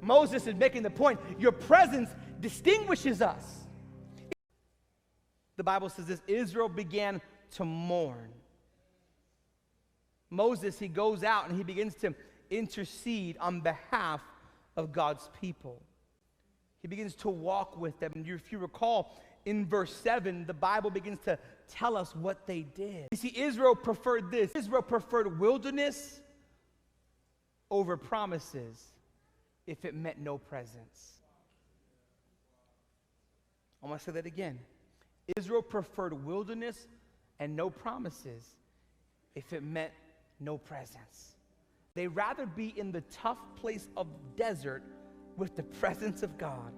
Moses is making the point, your presence distinguishes us. The Bible says this, Israel began to mourn. Moses, he goes out and he begins to intercede on behalf of God's people. He begins to walk with them. And if you recall, in verse 7, the Bible begins to tell us what they did. You see, Israel preferred this. Israel preferred wilderness over promises if it meant no presence. I want to say that again. Israel preferred wilderness and no promises if it meant no presence. They'd rather be in the tough place of desert with the presence of God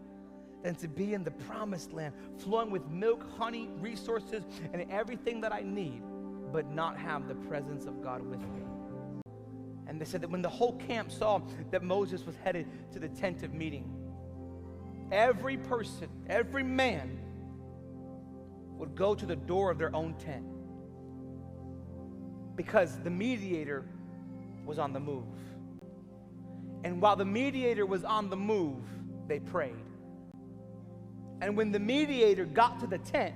than to be in the promised land, flowing with milk, honey, resources, and everything that I need, but not have the presence of God with me. And they said that when the whole camp saw that Moses was headed to the tent of meeting, every person, every man would go to the door of their own tent because the mediator was on the move. And while the mediator was on the move, they prayed. And when the mediator got to the tent,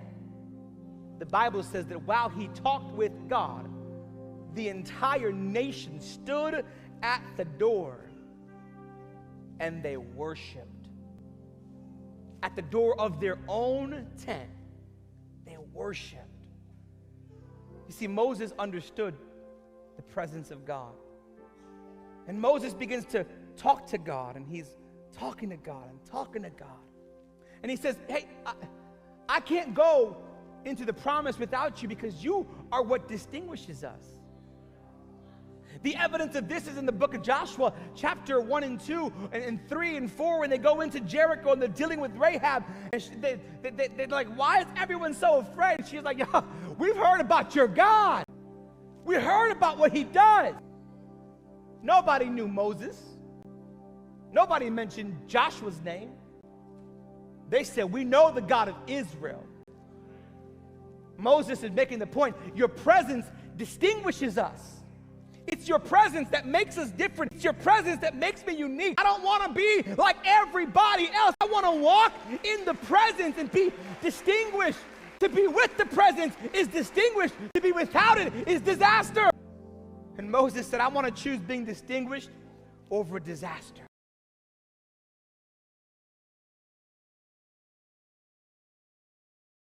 the Bible says that while he talked with God, the entire nation stood at the door and they worshiped. At the door of their own tent, they worshiped. You see, Moses understood the presence of God. And Moses begins to talk to God, and he's talking to God and talking to God. And he says, hey, I can't go into the promise without you because you are what distinguishes us. The evidence of this is in the book of Joshua, chapter 1 and 2, and 3 and 4, when they go into Jericho and they're dealing with Rahab. And they're like, why is everyone so afraid? She's like, yeah, we've heard about your God. We heard about what he does. Nobody knew Moses. Nobody mentioned Joshua's name. They said, we know the God of Israel. Moses is making the point, your presence distinguishes us. It's your presence that makes us different. It's your presence that makes me unique. I don't want to be like everybody else. I want to walk in the presence and be distinguished. To be with the presence is distinguished. To be without it is disaster. And Moses said, I want to choose being distinguished over disaster.